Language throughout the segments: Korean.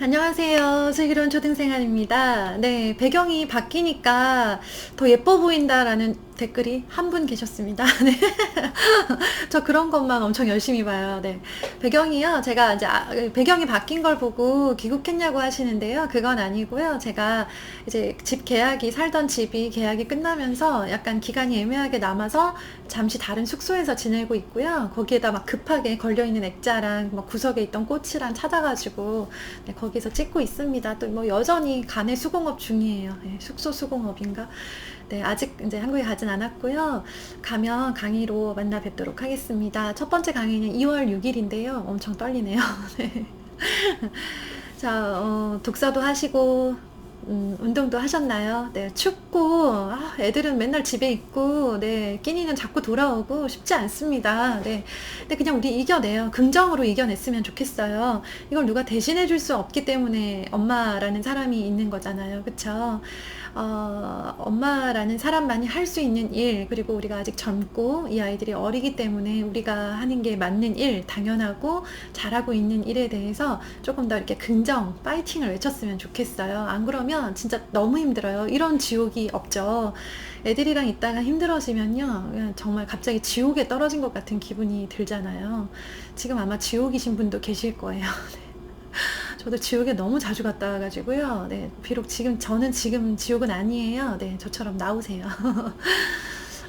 안녕하세요. 슬기로운 초등생활입니다. 네, 배경이 바뀌니까 더 예뻐 보인다라는 댓글이 한 분 계셨습니다. 네. 저 그런 것만 엄청 열심히 봐요. 네. 배경이요. 제가 이제 배경이 바뀐 걸 보고 귀국했냐고 하시는데요. 그건 아니고요. 제가 이제 집 계약이 살던 집이 계약이 끝나면서 약간 기간이 애매하게 남아서 잠시 다른 숙소에서 지내고 있고요. 거기에다 막 급하게 걸려있는 액자랑 막 구석에 있던 꽃이랑 찾아가지고 네, 거기서 찍고 있습니다. 또 뭐 여전히 간의 수공업 중이에요. 네, 숙소 수공업인가? 네, 아직 이제 한국에 가진 않았고요. 가면 강의로 만나 뵙도록 하겠습니다. 첫 번째 강의는 2월 6일인데요. 엄청 떨리네요. 네. 자, 독서도 하시고, 운동도 하셨나요? 네, 춥고, 애들은 맨날 집에 있고, 네, 끼니는 자꾸 돌아오고 쉽지 않습니다. 네, 근데 그냥 우리 이겨내요. 긍정으로 이겨냈으면 좋겠어요. 이걸 누가 대신해 줄 수 없기 때문에 엄마라는 사람이 있는 거잖아요. 그쵸? 엄마라는 사람만이 할 수 있는 일, 그리고 우리가 아직 젊고 이 아이들이 어리기 때문에 우리가 하는 게 맞는 일, 당연하고 잘하고 있는 일에 대해서 조금 더 이렇게 긍정, 파이팅을 외쳤으면 좋겠어요. 안 그러면 진짜 너무 힘들어요. 이런 지옥이 없죠. 애들이랑 있다가 힘들어지면요, 그냥 정말 갑자기 지옥에 떨어진 것 같은 기분이 들잖아요. 지금 아마 지옥이신 분도 계실 거예요. 저도 지옥에 너무 자주 갔다 와가지고요. 네, 비록 저는 지금 지옥은 아니에요. 네, 저처럼 나오세요.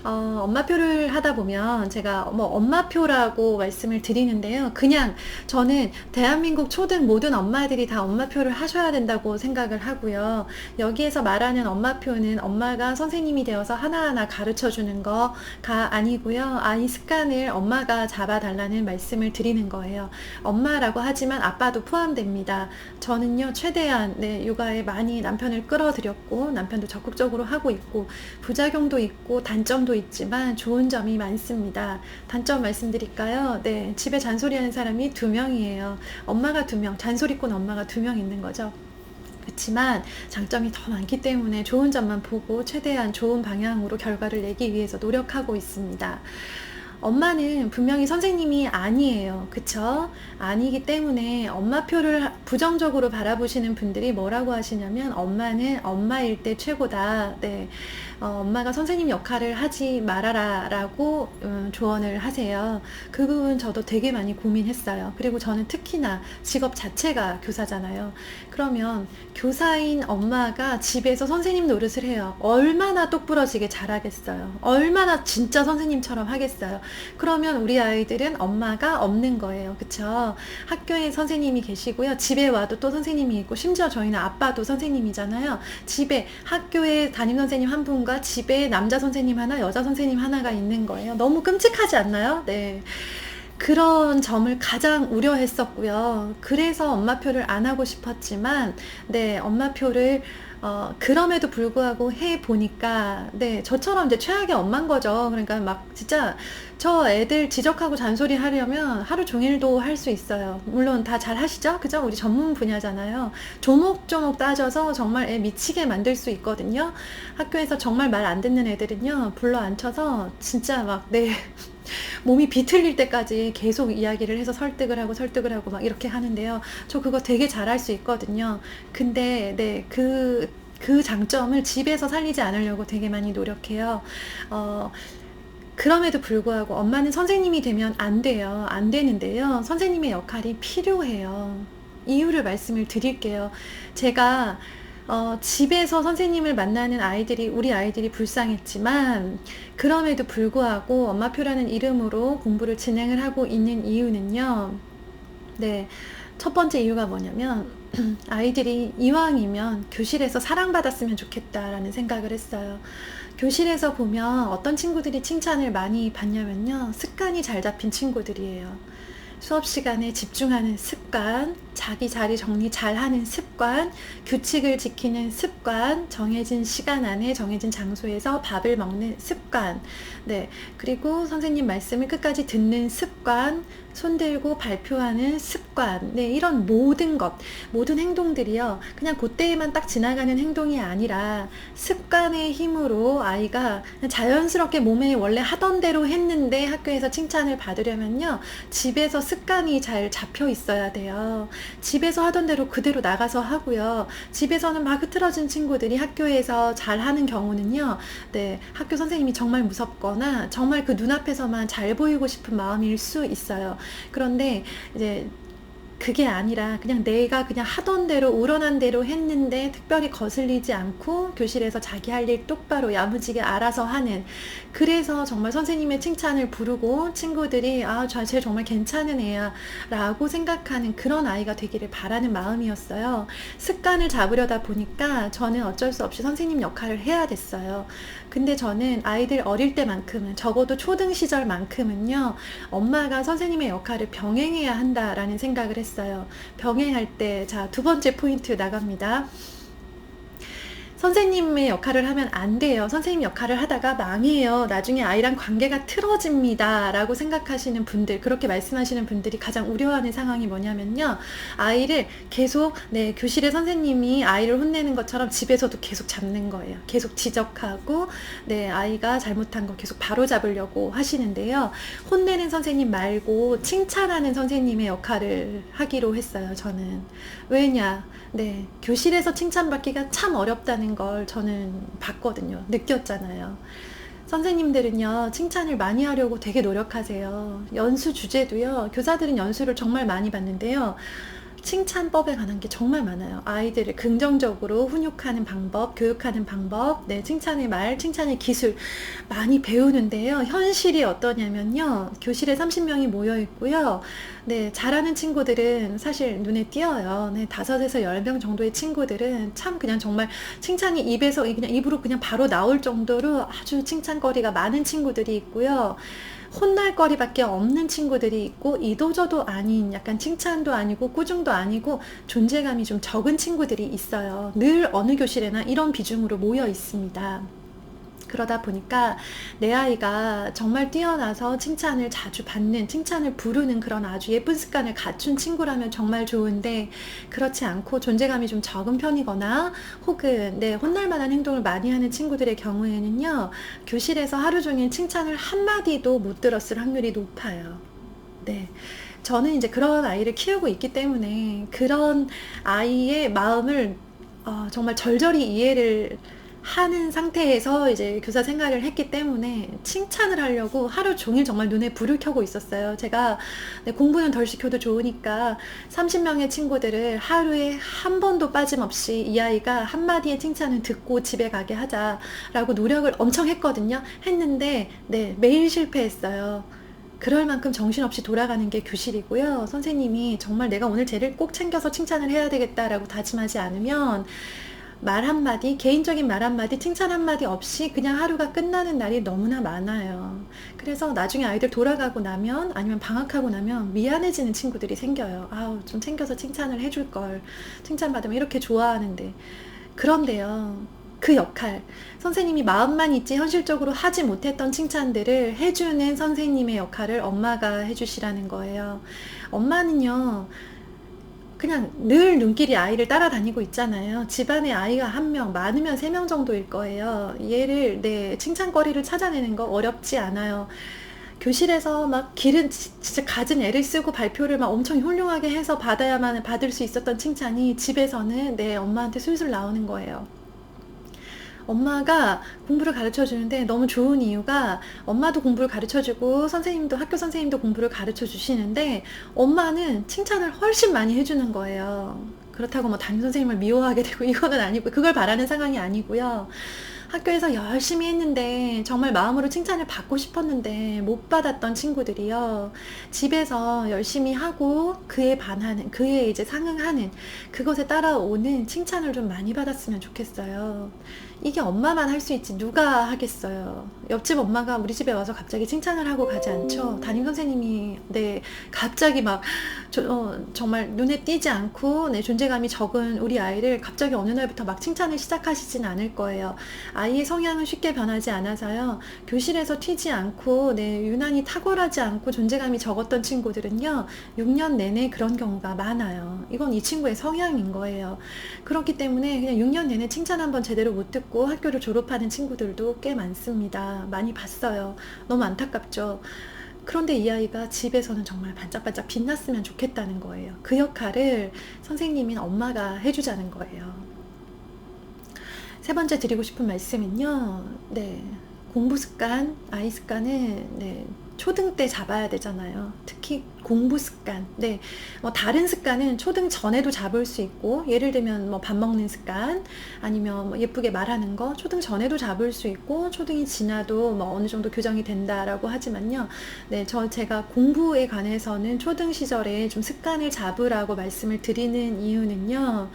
엄마표를 하다 보면 제가 뭐 엄마표라고 말씀을 드리는데요. 그냥 저는 대한민국 초등 모든 엄마들이 다 엄마표를 하셔야 된다고 생각을 하고요. 여기에서 말하는 엄마표는 엄마가 선생님이 되어서 하나하나 가르쳐 주는 거가 아니고요. 아이 습관을 엄마가 잡아달라는 말씀을 드리는 거예요. 엄마라고 하지만 아빠도 포함됩니다. 저는요, 최대한 네, 육아에 많이 남편을 끌어들였고 남편도 적극적으로 하고 있고 부작용도 있고 단점도 있지만 좋은 점이 많습니다. 단점 말씀드릴까요? 네, 집에 잔소리하는 사람이 2명이에요. 엄마가 2명, 잔소리꾼 엄마가 2명 있는 거죠. 그렇지만 장점이 더 많기 때문에 좋은 점만 보고 최대한 좋은 방향으로 결과를 내기 위해서 노력하고 있습니다. 엄마는 분명히 선생님이 아니에요. 그쵸? 아니기 때문에 엄마표를 부정적으로 바라보시는 분들이 뭐라고 하시냐면 엄마는 엄마일 때 최고다. 네. 엄마가 선생님 역할을 하지 말아라 라고 조언을 하세요. 그 부분 저도 되게 많이 고민했어요. 그리고 저는 특히나 직업 자체가 교사잖아요. 그러면 교사인 엄마가 집에서 선생님 노릇을 해요. 얼마나 똑부러지게 잘하겠어요. 얼마나 진짜 선생님처럼 하겠어요. 그러면 우리 아이들은 엄마가 없는 거예요. 그쵸? 학교에 선생님이 계시고요. 집에 와도 또 선생님이 있고, 심지어 저희는 아빠도 선생님이잖아요. 집에 학교에 담임 선생님 한 분과 집에 남자 선생님 하나, 여자 선생님 하나가 있는 거예요. 너무 끔찍하지 않나요? 네. 그런 점을 가장 우려했었고요. 그래서 엄마표를 안 하고 싶었지만, 네, 엄마표를 그럼에도 불구하고 해 보니까, 네, 저처럼 이제 최악의 엄마인 거죠. 그러니까 막 진짜 저 애들 지적하고 잔소리 하려면 하루 종일도 할 수 있어요. 물론 다 잘 하시죠? 그죠? 우리 전문 분야잖아요. 조목조목 따져서 정말 애 미치게 만들 수 있거든요. 학교에서 정말 말 안 듣는 애들은요, 불러 앉혀서 진짜 막, 네. 몸이 비틀릴 때까지 계속 이야기를 해서 설득을 하고 막 이렇게 하는데요. 저 그거 되게 잘할 수 있거든요. 근데 네, 그 장점을 집에서 살리지 않으려고 되게 많이 노력해요. 그럼에도 불구하고 엄마는 선생님이 되면 안 돼요. 안 되는데요. 선생님의 역할이 필요해요. 이유를 말씀을 드릴게요. 제가 집에서 선생님을 만나는 우리 아이들이 불쌍했지만, 그럼에도 불구하고 엄마표라는 이름으로 공부를 진행을 하고 있는 이유는요. 네. 첫 번째 이유가 뭐냐면, 아이들이 이왕이면 교실에서 사랑받았으면 좋겠다라는 생각을 했어요. 교실에서 보면 어떤 친구들이 칭찬을 많이 받냐면요. 습관이 잘 잡힌 친구들이에요. 수업 시간에 집중하는 습관, 자기 자리 정리 잘하는 습관, 규칙을 지키는 습관, 정해진 시간 안에 정해진 장소에서 밥을 먹는 습관, 네, 그리고 선생님 말씀을 끝까지 듣는 습관, 손들고 발표하는 습관, 네, 이런 모든 행동들이요, 그냥 그때에만 딱 지나가는 행동이 아니라 습관의 힘으로 아이가 자연스럽게 몸에 원래 하던 대로 했는데 학교에서 칭찬을 받으려면요, 집에서 습관이 잘 잡혀 있어야 돼요. 집에서 하던 대로 그대로 나가서 하고요. 집에서는 막 흐트러진 친구들이 학교에서 잘하는 경우는요. 네, 학교 선생님이 정말 무섭거나 정말 그 눈앞에서만 잘 보이고 싶은 마음일 수 있어요. 그런데 이제 그게 아니라 그냥 내가 그냥 하던 대로 우러난 대로 했는데 특별히 거슬리지 않고 교실에서 자기 할 일 똑바로 야무지게 알아서 하는, 그래서 정말 선생님의 칭찬을 부르고 친구들이 쟤 정말 괜찮은 애야 라고 생각하는 그런 아이가 되기를 바라는 마음이었어요. 습관을 잡으려다 보니까 저는 어쩔 수 없이 선생님 역할을 해야 됐어요. 근데 저는 아이들 어릴 때만큼은, 적어도 초등 시절만큼은요, 엄마가 선생님의 역할을 병행해야 한다라는 생각을 했어요. 병행할 때, 자, 두 번째 포인트 나갑니다. 선생님의 역할을 하면 안 돼요. 선생님 역할을 하다가 망해요. 나중에 아이랑 관계가 틀어집니다. 라고 생각하시는 분들, 그렇게 말씀하시는 분들이 가장 우려하는 상황이 뭐냐면요. 아이를 계속, 교실에 선생님이 아이를 혼내는 것처럼 집에서도 계속 잡는 거예요. 계속 지적하고, 아이가 잘못한 거 계속 바로잡으려고 하시는데요. 혼내는 선생님 말고 칭찬하는 선생님의 역할을 하기로 했어요, 저는. 왜냐? 교실에서 칭찬받기가 참 어렵다는 걸 저는 봤거든요. 느꼈잖아요. 선생님들은요, 칭찬을 많이 하려고 되게 노력하세요. 연수 주제도요, 교사들은 연수를 정말 많이 받는데요. 칭찬법에 관한 게 정말 많아요. 아이들을 긍정적으로 훈육하는 방법, 교육하는 방법, 칭찬의 말, 칭찬의 기술 많이 배우는데요. 현실이 어떠냐면요. 교실에 30명이 모여 있고요. 잘하는 친구들은 사실 눈에 띄어요. 5에서 10명 정도의 친구들은 참 그냥 정말 칭찬이 입에서 그냥 입으로 그냥 바로 나올 정도로 아주 칭찬거리가 많은 친구들이 있고요. 혼날 거리밖에 없는 친구들이 있고, 이도저도 아닌, 약간 칭찬도 아니고 꾸중도 아니고 존재감이 좀 적은 친구들이 있어요. 늘 어느 교실에나 이런 비중으로 모여 있습니다. 그러다 보니까 내 아이가 정말 뛰어나서 칭찬을 자주 받는, 칭찬을 부르는 그런 아주 예쁜 습관을 갖춘 친구라면 정말 좋은데, 그렇지 않고 존재감이 좀 적은 편이거나 혹은 혼날 만한 행동을 많이 하는 친구들의 경우에는요, 교실에서 하루 종일 칭찬을 한마디도 못 들었을 확률이 높아요. 저는 이제 그런 아이를 키우고 있기 때문에 그런 아이의 마음을 정말 절절히 이해를 하는 상태에서 이제 교사 생활을 했기 때문에 칭찬을 하려고 하루 종일 정말 눈에 불을 켜고 있었어요. 제가 공부는 덜 시켜도 좋으니까 30명의 친구들을 하루에 한 번도 빠짐없이 이 아이가 한마디의 칭찬을 듣고 집에 가게 하자라고 노력을 엄청 했거든요. 했는데 매일 실패했어요. 그럴 만큼 정신없이 돌아가는 게 교실이고요. 선생님이 정말 내가 오늘 쟤를 꼭 챙겨서 칭찬을 해야 되겠다라고 다짐하지 않으면 말 한마디, 개인적인 말 한마디, 칭찬 한마디 없이 그냥 하루가 끝나는 날이 너무나 많아요. 그래서 나중에 아이들 돌아가고 나면, 아니면 방학하고 나면 미안해지는 친구들이 생겨요. 좀 챙겨서 칭찬을 해줄 걸. 칭찬받으면 이렇게 좋아하는데. 그런데요, 그 역할, 선생님이 마음만 있지 현실적으로 하지 못했던 칭찬들을 해주는 선생님의 역할을 엄마가 해주시라는 거예요. 엄마는요, 그냥 늘 눈길이 아이를 따라다니고 있잖아요. 집안에 아이가 1명, 많으면 3명 정도일 거예요. 얘를, 칭찬거리를 찾아내는 거 어렵지 않아요. 교실에서 막 진짜 갖은 애를 쓰고 발표를 막 엄청 훌륭하게 해서 받아야만 받을 수 있었던 칭찬이 집에서는 엄마한테 술술 나오는 거예요. 엄마가 공부를 가르쳐 주는데 너무 좋은 이유가, 엄마도 공부를 가르쳐 주고 선생님도, 학교 선생님도 공부를 가르쳐 주시는데 엄마는 칭찬을 훨씬 많이 해주는 거예요. 그렇다고 뭐 담임 선생님을 미워하게 되고 이거는 아니고, 그걸 바라는 상황이 아니고요. 학교에서 열심히 했는데 정말 마음으로 칭찬을 받고 싶었는데 못 받았던 친구들이요, 집에서 열심히 하고 그에 반하는, 그에 이제 상응하는, 그것에 따라오는 칭찬을 좀 많이 받았으면 좋겠어요. 이게 엄마만 할 수 있지 누가 하겠어요. 옆집 엄마가 우리 집에 와서 갑자기 칭찬을 하고 가지 않죠. 담임 선생님이 갑자기 막 정말 눈에 띄지 않고 존재감이 적은 우리 아이를 갑자기 어느 날부터 막 칭찬을 시작하시진 않을 거예요. 아이의 성향은 쉽게 변하지 않아서요, 교실에서 튀지 않고 유난히 탁월하지 않고 존재감이 적었던 친구들은요, 6년 내내 그런 경우가 많아요. 이건 이 친구의 성향인 거예요. 그렇기 때문에 그냥 6년 내내 칭찬 한번 제대로 못 듣고 학교를 졸업하는 친구들도 꽤 많습니다. 많이 봤어요. 너무 안타깝죠. 그런데 이 아이가 집에서는 정말 반짝반짝 빛났으면 좋겠다는 거예요. 그 역할을 선생님인 엄마가 해주자는 거예요. 세 번째 드리고 싶은 말씀은요. 네, 공부 습관, 아이 습관은 네, 초등 때 잡아야 되잖아요. 특히 공부 습관. 네, 다른 습관은 초등 전에도 잡을 수 있고, 예를 들면 밥 먹는 습관, 아니면 예쁘게 말하는 거, 초등 전에도 잡을 수 있고, 초등이 지나도 어느 정도 교정이 된다라고 하지만요. 네, 제가 공부에 관해서는 초등 시절에 좀 습관을 잡으라고 말씀을 드리는 이유는요.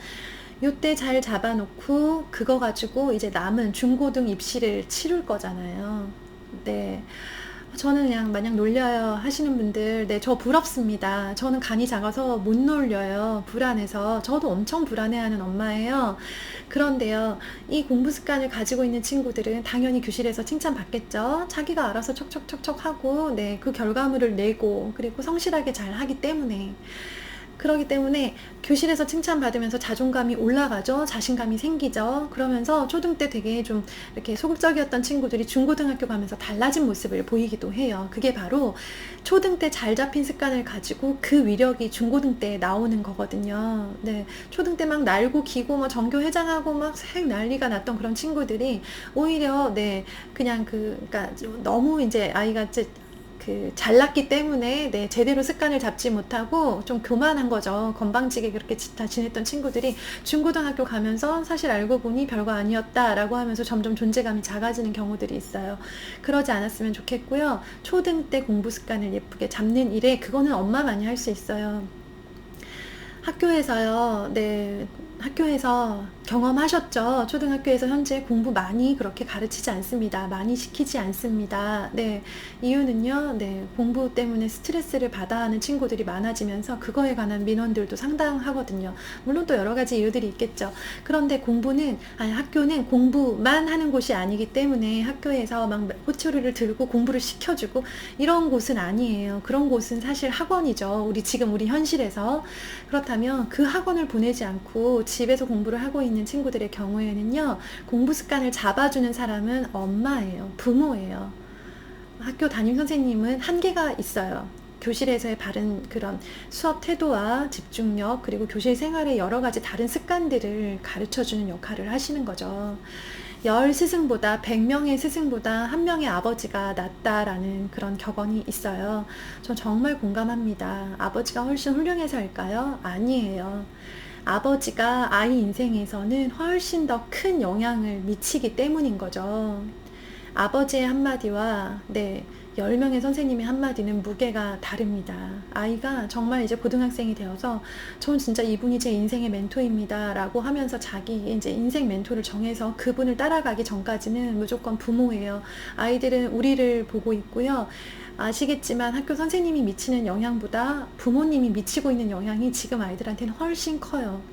요때 잘 잡아놓고 그거 가지고 이제 남은 중고등 입시를 치룰 거잖아요. 네. 저는 그냥 마냥 놀려요 하시는 분들, 네, 저 부럽습니다. 저는 간이 작아서 못 놀려요. 불안해서. 저도 엄청 불안해하는 엄마예요. 그런데요, 이 공부 습관을 가지고 있는 친구들은 당연히 교실에서 칭찬받겠죠. 자기가 알아서 척척척척 하고, 네, 그 결과물을 내고, 그리고 성실하게 잘 하기 때문에. 그러기 때문에 교실에서 칭찬받으면서 자존감이 올라가죠. 자신감이 생기죠. 그러면서 초등 때 되게 좀 이렇게 소극적이었던 친구들이 중고등학교 가면서 달라진 모습을 보이기도 해요. 그게 바로 초등 때 잘 잡힌 습관을 가지고 그 위력이 중고등 때 나오는 거거든요. 네, 초등 때 막 날고 기고 전교 회장하고 막 난리가 났던 그런 친구들이 오히려 네, 그냥 그러니까 너무 이제 아이가 이제 잘났기 때문에 네, 제대로 습관을 잡지 못하고 좀 교만한 거죠. 건방지게 그렇게 지냈던 친구들이 중고등학교 가면서 사실 알고 보니 별거 아니었다라고 하면서 점점 존재감이 작아지는 경우들이 있어요. 그러지 않았으면 좋겠고요. 초등 때 공부 습관을 예쁘게 잡는 일에 그거는 엄마만이 할 수 있어요. 학교에서요. 네, 학교에서 경험하셨죠? 초등학교에서 현재 공부 많이 그렇게 가르치지 않습니다. 많이 시키지 않습니다. 네, 이유는요. 네, 공부 때문에 스트레스를 받아 하는 친구들이 많아지면서 그거에 관한 민원들도 상당하거든요. 물론 또 여러 가지 이유들이 있겠죠. 그런데 학교는 공부만 하는 곳이 아니기 때문에 학교에서 막 호초리를 들고 공부를 시켜주고 이런 곳은 아니에요. 그런 곳은 사실 학원이죠. 우리 현실에서. 그렇다면 그 학원을 보내지 않고 집에서 공부를 하고 있는 친구들의 경우에는요, 공부 습관을 잡아주는 사람은 엄마예요. 부모예요. 학교 담임 선생님은 한계가 있어요. 교실에서의 바른 그런 수업 태도와 집중력, 그리고 교실 생활의 여러 가지 다른 습관들을 가르쳐주는 역할을 하시는 거죠. 10스승보다 100명의 스승보다 1명의 아버지가 낫다라는 그런 격언이 있어요. 전 정말 공감합니다. 아버지가 훨씬 훌륭해서일까요? 아니에요. 아버지가 아이 인생에서는 훨씬 더 큰 영향을 미치기 때문인 거죠. 아버지의 한마디와 네, 10명의 선생님의 한마디는 무게가 다릅니다. 아이가 정말 이제 고등학생이 되어서 전 진짜 이분이 제 인생의 멘토입니다 라고 하면서 자기 이제 인생 멘토를 정해서 그분을 따라가기 전까지는 무조건 부모예요. 아이들은 우리를 보고 있고요. 아시겠지만 학교 선생님이 미치는 영향보다 부모님이 미치고 있는 영향이 지금 아이들한테는 훨씬 커요.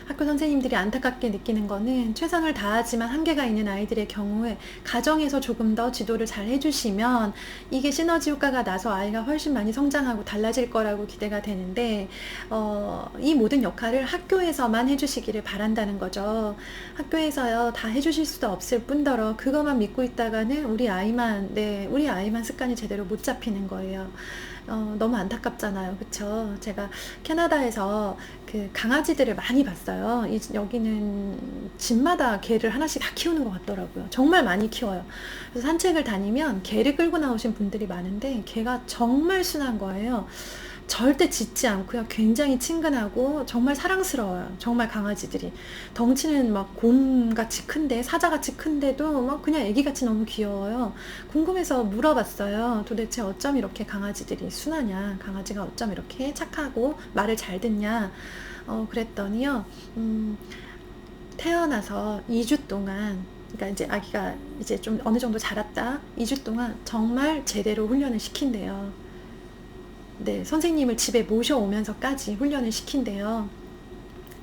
학교 선생님들이 안타깝게 느끼는 거는 최선을 다하지만 한계가 있는 아이들의 경우에 가정에서 조금 더 지도를 잘 해주시면 이게 시너지 효과가 나서 아이가 훨씬 많이 성장하고 달라질 거라고 기대가 되는데 이 모든 역할을 학교에서만 해주시기를 바란다는 거죠. 학교에서요 다 해주실 수도 없을 뿐더러 그것만 믿고 있다가는 우리 아이만 습관이 제대로 못 잡히는 거예요. 너무 안타깝잖아요. 그쵸? 제가 캐나다에서 그 강아지들을 많이 봤어요. 여기는 집마다 개를 하나씩 다 키우는 것 같더라고요. 정말 많이 키워요. 그래서 산책을 다니면 개를 끌고 나오신 분들이 많은데 개가 정말 순한 거예요. 절대 짖지 않고요. 굉장히 친근하고 정말 사랑스러워요. 정말 강아지들이. 덩치는 막 곰같이 큰데, 사자같이 큰데도 막 그냥 애기같이 너무 귀여워요. 궁금해서 물어봤어요. 도대체 어쩜 이렇게 강아지들이 순하냐? 강아지가 어쩜 이렇게 착하고 말을 잘 듣냐? 그랬더니요. 태어나서 2주 동안 그러니까 이제 아기가 이제 좀 어느 정도 자랐다. 2주 동안 정말 제대로 훈련을 시킨대요. 네, 선생님을 집에 모셔오면서까지 훈련을 시킨대요.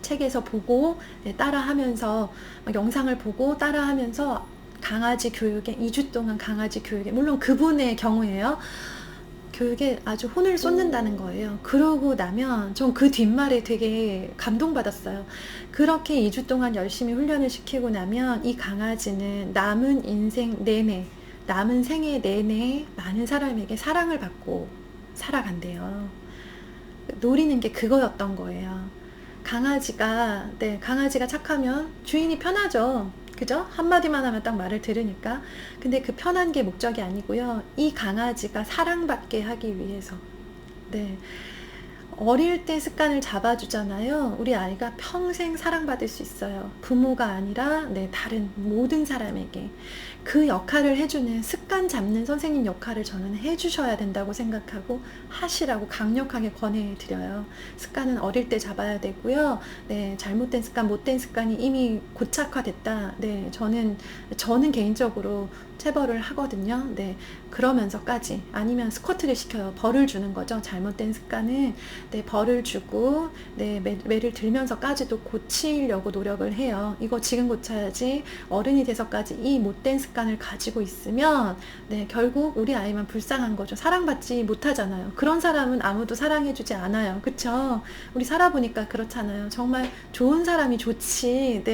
책에서 보고 따라하면서 영상을 보고 따라하면서 강아지 교육에 2주 동안 강아지 교육에 물론 그분의 경우에요. 교육에 아주 혼을 쏟는다는 거예요. 그러고 나면 전 그 뒷말에 되게 감동받았어요. 그렇게 2주 동안 열심히 훈련을 시키고 나면 이 강아지는 남은 인생 내내 남은 생애 내내 많은 사람에게 사랑을 받고 살아간대요. 노리는 게 그거였던 거예요. 강아지가 착하면 주인이 편하죠. 그죠? 한마디만 하면 딱 말을 들으니까. 근데 그 편한 게 목적이 아니고요. 이 강아지가 사랑받게 하기 위해서. 네. 어릴 때 습관을 잡아주잖아요. 우리 아이가 평생 사랑받을 수 있어요. 부모가 아니라 다른 모든 사람에게. 그 역할을 해주는 습관 잡는 선생님 역할을 저는 해주셔야 된다고 생각하고 하시라고 강력하게 권해드려요. 습관은 어릴 때 잡아야 되고요. 잘못된 습관, 못된 습관이 이미 고착화됐다. 저는 개인적으로 체벌을 하거든요. 그러면서까지 아니면 스쿼트를 시켜요. 벌을 주는 거죠. 잘못된 습관은 벌을 주고 매를 들면서까지도 고치려고 노력을 해요. 이거 지금 고쳐야지 어른이 돼서까지 이 못된 습관을 가지고 있으면 결국 우리 아이만 불쌍한 거죠. 사랑받지 못하잖아요. 그런 사람은 아무도 사랑해주지 않아요. 그쵸? 우리 살아보니까 그렇잖아요. 정말 좋은 사람이 좋지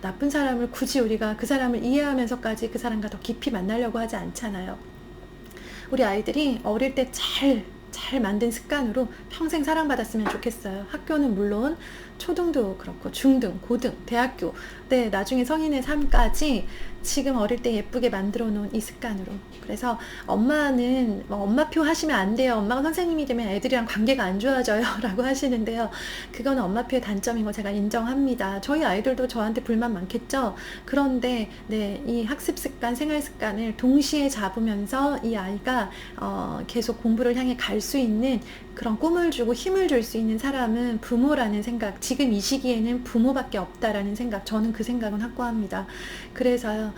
나쁜 사람을 굳이 우리가 그 사람을 이해하면서까지 그 사람과 더 깊이 만나려고 하지 않잖아요. 우리 아이들이 어릴 때 잘 만든 습관으로 평생 사랑받았으면 좋겠어요. 학교는 물론 초등도 그렇고 중등, 고등, 대학교, 나중에 성인의 삶까지 지금 어릴 때 예쁘게 만들어 놓은 이 습관으로. 그래서 엄마는 엄마표 하시면 안 돼요. 엄마가 선생님이 되면 애들이랑 관계가 안 좋아져요 라고 하시는데요. 그거는 엄마표의 단점인 거 제가 인정합니다. 저희 아이들도 저한테 불만 많겠죠. 그런데 이 학습 습관, 생활 습관을 동시에 잡으면서 이 아이가 계속 공부를 향해 갈 수 있는 그런 꿈을 주고 힘을 줄 수 있는 사람은 부모라는 생각, 지금 이 시기에는 부모밖에 없다라는 생각, 저는 그 생각은 확고합니다. 그래서요,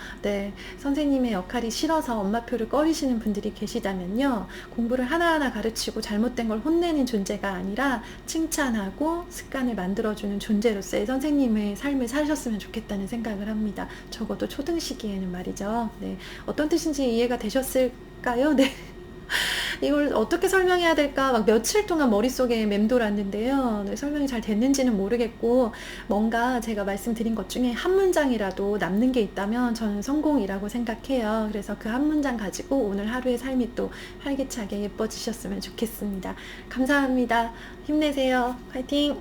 선생님의 역할이 싫어서 엄마표를 꺼리시는 분들이 계시다면요, 공부를 하나하나 가르치고 잘못된 걸 혼내는 존재가 아니라 칭찬하고 습관을 만들어주는 존재로서의 선생님의 삶을 사셨으면 좋겠다는 생각을 합니다. 적어도 초등 시기에는 말이죠. 어떤 뜻인지 이해가 되셨을까요? 이걸 어떻게 설명해야 될까 막 며칠 동안 머릿속에 맴돌았는데요. 설명이 잘 됐는지는 모르겠고, 뭔가 제가 말씀드린 것 중에 한 문장이라도 남는 게 있다면 저는 성공이라고 생각해요. 그래서 그 한 문장 가지고 오늘 하루의 삶이 또 활기차게 예뻐지셨으면 좋겠습니다. 감사합니다. 힘내세요. 화이팅!